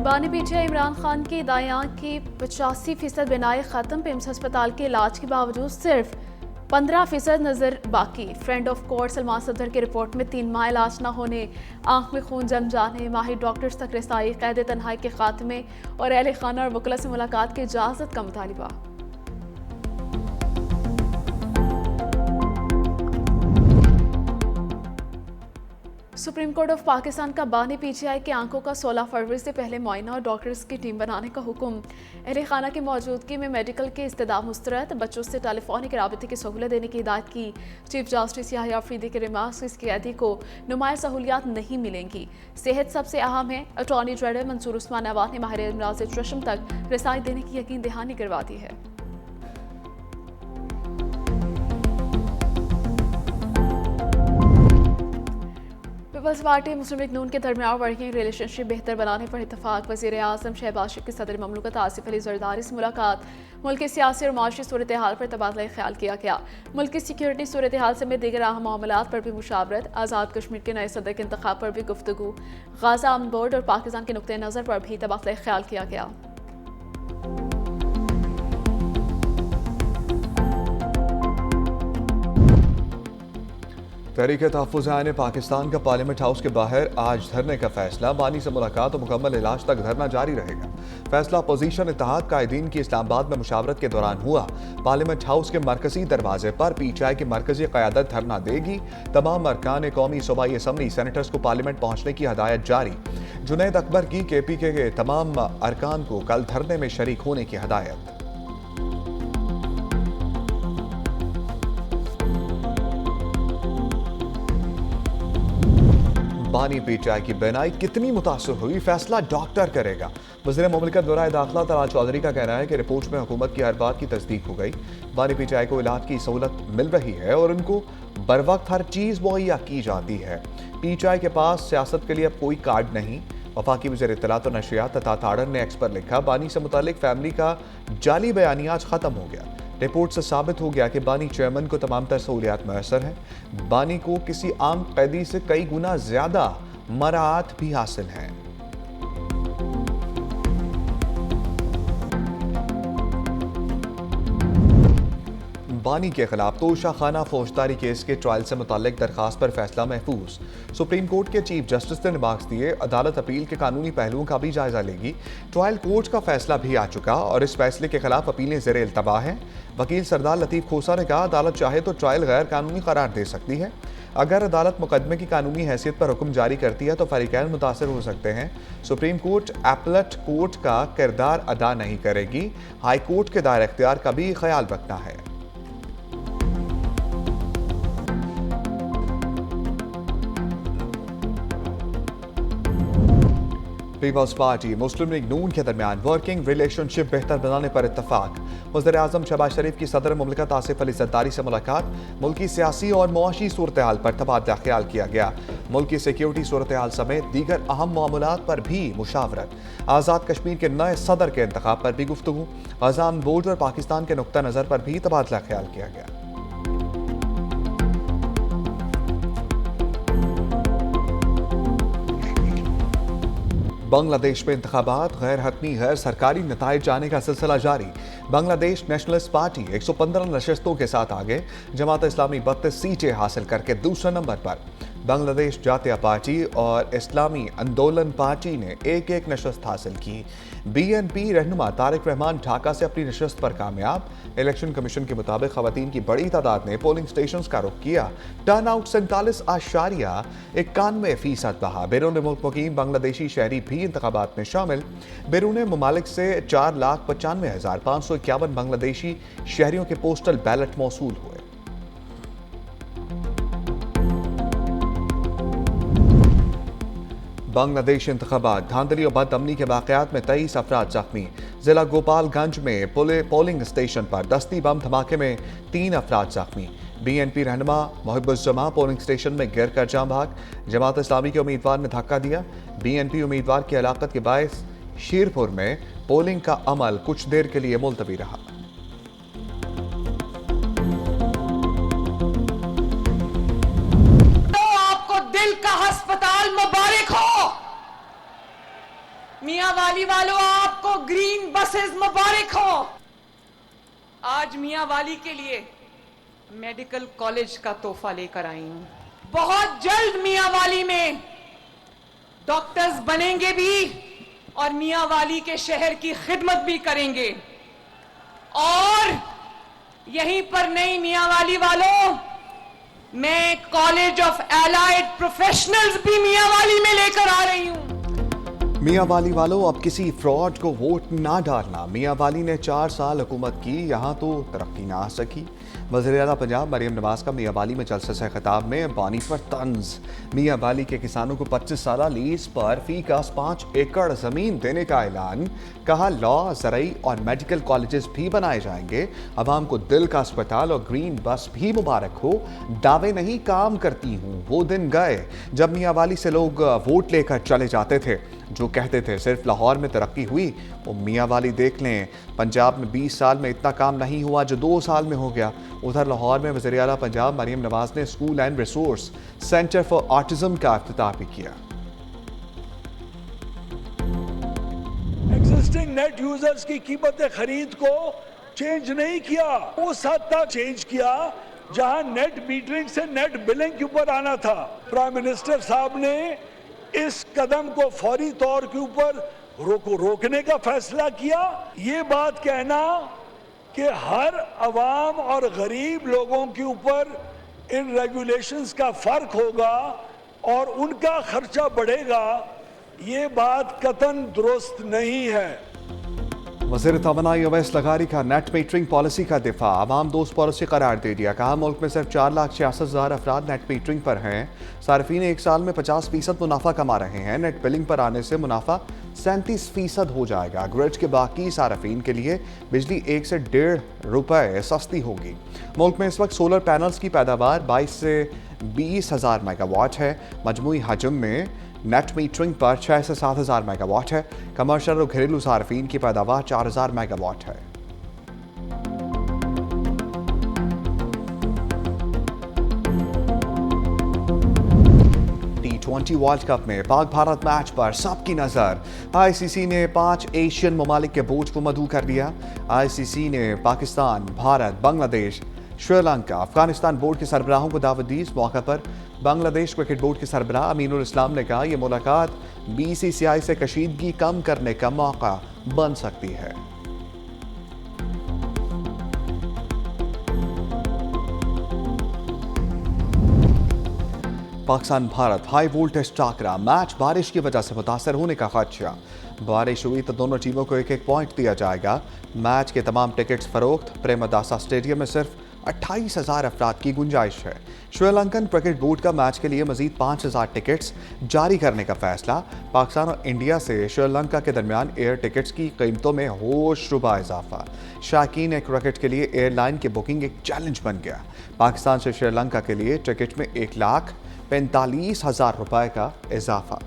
बानी पीछे इमरान खान की दायां की 85% बिनाई खत्म। पिम्स अस्पताल के इलाज के बावजूद सिर्फ 15% नजर बाकी। फ्रेंड ऑफ कोर्ट सलमान सदर की रिपोर्ट में 3 माह इलाज न होने, आंख में खून जम जाने, माहिर डॉक्टर्स तक रसाई, कैद तन्हाई के खात्मे और अहले खाना और वकला से मुलाकात की इजाजत का मुतालिबा। सुप्रीम कोर्ट ऑफ पाकिस्तान का बानी पीजीआई की आंखों का 16 फरवरी से पहले मुआयना और डॉक्टर्स की टीम बनाने का हुक्म। अहले खाना की मौजूदगी में मेडिकल के इस्तेदाम मुस्तरद, बच्चों से टेलीफोनिक राबते की सहूलत देने की हिदायत की। चीफ जस्टिस याहिया अफरीदी के रिमार्क्स, इस कैदी को नुमाया सहूलियात नहीं मिलेंगी, सेहत सबसे अहम है। अटॉर्नी जनरल मंसूर उस्मान अवाद ने माहिर इमराज चश्म तक रसाई देने की यकीन दहानी करवा दी है। पीपल्स पार्टी मुस्लिम लीग नून के दरमियान वर्किंग रिलेशनशिप बेहतर बनाने पर इतफाक। वज़ीर आज़म शहबाज शरीफ की सदर ममलकत आसिफ अली जरदारी से मुलाकात। मुल्क की सियासी और माशी सूरत हाल पर तबादला ख्याल किया गया। मुल्क की सिक्योरिटी सूरत हाल समेत दीगर अहम मामलात पर भी मुशावरत। आज़ाद कश्मीर के नए सदर के इंतखाब पर भी गुफ्तगू। गाज़ा अमन बोर्ड और पाकिस्तान के नुक्ते नज़र पर भी तबादला ख्याल किया गया। तहरीक-ए-तहफ़्फ़ुज़-ए-आईन पाकिस्तान का पार्लियामेंट हाउस के बाहर आज धरने का फैसला। बानी से मुलाकात और मुकम्मल इलाज तक धरना जारी रहेगा। फैसला अपोजिशन इत्तेहाद कायदीन की इस्लामाबाद में मुशावरत के दौरान हुआ। पार्लियामेंट हाउस के मरकजी दरवाजे पर पीटीआई की मरकजी क़यादत धरना देगी। तमाम अरकान कौमी सूबाई असम्बली सेनेटर्स को पार्लियामेंट पहुंचने की हदायत जारी। जुनैद अकबर की KPK के तमाम अरकान को कल धरने में शरीक होने की हदायत। बानी पीटीआई की बेनाई कितनी मुतासर हुई, फैसला डॉक्टर करेगा। वज़ीर मुमलिकत बराए दाखिला तलाल चौधरी का कहना है कि रिपोर्ट में हुकूमत की हर बात की तस्दीक हो गई। बानी पीटीआई को इलाज की सहूलत मिल रही है और उनको बर वक्त हर चीज़ मुहैया की जाती है। पीटीआई के पास सियासत के लिए अब कोई कार्ड नहीं। वफाकी वज़ीर इत्तलात और नशरियात तथा ताड़न ने एक्स पर लिखा, बानी से मुतालिक फैमिली का जाली बयानिया आज ख़त्म हो गया। रिपोर्ट से साबित हो गया कि बानी चेयरमैन को तमाम तर सहूलियात मैसर हैं। बानी को किसी आम कैदी से कई गुना ज्यादा मराआत भी हासिल हैं। बानी के खिलाफ तोशा खाना फौजदारी केस के ट्रायल से मुताल्लिक दरखास्त पर फैसला महफूज। सुप्रीम कोर्ट के चीफ जस्टिस ने रिमार्क्स दिए, अदालत अपील के कानूनी पहलुओं का भी जायजा लेगी। ट्रायल कोर्ट का फैसला भी आ चुका और इस फैसले के खिलाफ अपीलें ज़ेर इल्तवा हैं। वकील सरदार लतीफ़ खोसा ने कहा, अदालत चाहे तो ट्रायल गैर कानूनी करार दे सकती है। अगर अदालत मुकदमे की कानूनी हैसियत पर हुक्म जारी करती है तो फरीकैन मुतासर हो सकते हैं। सुप्रीम कोर्ट एपलेट कोर्ट का किरदार अदा नहीं करेगी। हाई कोर्ट के दायरे इख्तियार का भी ख्याल रखना है। पीपल्स पार्टी मुस्लिम लीग नून के दरमियान वर्किंग रिलेशनशिप बेहतर बनाने पर इत्तफाक। वज़ीर आज़म शहबाज शरीफ की सदर मुमलिकत आसिफ अली जरदारी से मुलाकात। मुल्की सियासी और मुआशी सूरत हाल पर तबादला ख्याल किया गया। मुल्की सिक्योरिटी सूरत हाल समेत दीगर अहम मामलात पर भी मुशावरत। आज़ाद कश्मीर के नए सदर के इंतखाब पर भी गुफ्तगू। गाज़ा अमन बोर्ड और पाकिस्तान के नुक्ता नज़र पर भी तबादला ख्याल किया गया। बांग्लादेश में इंतखाबात, गैर हतमी गैर सरकारी नताइज जाने का सिलसिला जारी। बांग्लादेश नेशनलिस्ट पार्टी 115 नशस्तों के साथ आगे। जमात इस्लामी 32 सीटें हासिल करके दूसरे नंबर पर। बांग्लादेश जातीय पार्टी और इस्लामी आंदोलन पार्टी ने एक एक नशस्त हासिल की। BNP रहनुमा तारिक रहमान ढाका से अपनी नशस्त पर कामयाब। इलेक्शन कमीशन के मुताबिक खवातीन की बड़ी तादाद ने पोलिंग स्टेशन का रुख किया। टर्न आउट 47.91% रहा। बैरून मुल्क मुकीम बांग्लादेशी शहरी भी इंतखाबात में शामिल। बैरून ममालिक से 4,95,551 बांग्लादेशी शहरियों के पोस्टल बैलेट मौसूल हुए। बांग्लादेश इंतखाबात, धांधली और बदअमनी के वाकयात में 23 अफराद जख्मी। जिला गोपालगंज में पोलिंग स्टेशन पर दस्ती बम धमाके में 3 अफराद जख्मी। BNP रहनुमा मोहिबुज्जमा पोलिंग स्टेशन में गिर कर जाम भाग। जमात इस्लामी के उम्मीदवार ने धक्का दिया। BNP उम्मीदवार की हलाकत के बायस शीरपुर में पोलिंग का अमल कुछ देर के लिए मुलतवी रहा। तो आपको दिल का अस्पताल मुबारक हो। मियां वाली वालों, आपको ग्रीन बसेस मुबारक हो। आज मियां वाली के लिए मेडिकल कॉलेज का तोहफा लेकर आई हूं। बहुत जल्द मियां वाली में डॉक्टर्स बनेंगे भी और मियां वाली के शहर की खिदमत भी करेंगे। और यहीं पर नहीं मियां वाली वालों, मैं कॉलेज ऑफ एलाइड प्रोफेशनल्स भी मियां वाली में लेकर आ रही हूं। मियां वाली वालों, अब किसी फ्रॉड को वोट ना डालना। मियां वाली ने 4 साल हुकूमत की, यहाँ तो तरक्की ना आ सकी। वज़ीर आला पंजाब मरियम नवाज का मियां वाली में जलसे से खिताब में बानी पर तंज। मियां वाली के किसानों को 25 साल लीज पर फी का 5 एकड़ ज़मीन देने का ऐलान। कहा लॉ, ज़रई और मेडिकल कॉलेजेस भी बनाए जाएंगे। अवाम को दिल का अस्पताल और ग्रीन बस भी मुबारक हो। दावे नहीं, काम करती हूँ। वो दिन गए जब मियां वाली से लोग वोट लेकर चले जाते थे, जो कहते थे सिर्फ लाहौर में तरक्की हुई। वो मियां वाली देख लें, पंजाब में 20 साल में इतना काम नहीं हुआ जो 2 साल में हो गया। उधर लाहौर में वज़ीर आला पंजाब मरियम नवाज ने school and resource centre for autism का इफ्तिताह भी किया। एग्जिस्टिंग नेट यूजर्स की कीमत खरीद को चेंज नहीं किया, उस हद तक चेंज किया जहां नेट मीटरिंग से नेट बिलिंग के ऊपर आना था। प्राइम मिनिस्टर साहब ने इस कदम को फौरी तौर के ऊपर रोकने का फैसला किया। ये बात कहना कि हर अवाम और गरीब लोगों के ऊपर इन रेगुलेशंस का फर्क होगा और उनका खर्चा बढ़ेगा, ये बात कतन दुरुस्त नहीं है। वज़ीर तवानाई अवैस लगारी का नेट मीटरिंग पॉलिसी का दिफा। अवाम दोस्त पॉलिसी करार दे दिया। कहा मुल्क में सिर्फ 4,66,000 अफराद नेट मीटरिंग पर हैं। सार्फिन एक साल में 50% मुनाफा कमा रहे हैं। नेट बिलिंग पर आने से मुनाफा 37% हो जाएगा। ग्रिड के बाकी सार्फिन के लिए बिजली 1 से 1.5 रुपए सस्ती होगी। मुल्क में इस वक्त सोलर पैनल्स की पैदावार 22 से 20,000 मेगावाट है। मजमूई हजम में नेट मीटरिंग पर 6 से 7,000 मेगावाट है। कमर्शियल और घरेलू सार्फिन की पैदावार 4,000 मेगावाट है। T20 वर्ल्ड कप में पाक भारत मैच पर सबकी नजर। आईसीसी ने 5 एशियन ममालिक के बोझ को मदू कर दिया। आईसीसी ने पाकिस्तान, भारत, बांग्लादेश, श्रीलंका, अफगानिस्तान बोर्ड के सरबराहों को दावत दी। इस मौके पर बांग्लादेश क्रिकेट बोर्ड के सरबराह अमीनुल इस्लाम ने कहा, यह मुलाकात बीसीसीआई से कशीदगी कम करने का मौका बन सकती है। पाकिस्तान भारत हाई वोल्टेज टाकरा। मैच बारिश की वजह से मुतासर होने का खदशा। बारिश हुई तो दोनों टीमों को 1-1 पॉइंट दिया जाएगा। मैच के तमाम टिकट्स फरोख्त। प्रेमदासा स्टेडियम में सिर्फ 28,000 अफराद की गुंजाइश है। श्रीलंकन क्रिकेट बोर्ड का मैच के लिए मजीद 5,000 टिकट्स जारी करने का फैसला। पाकिस्तान और इंडिया से श्रीलंका के दरमियान एयर टिकट्स की कीमतों में होशरुबा इजाफा। शाकीन क्रिकेट के लिए एयरलाइन की बुकिंग एक चैलेंज बन गया। पाकिस्तान से श्रीलंका के लिए टिकट में 1,45,000 रुपए का इजाफा।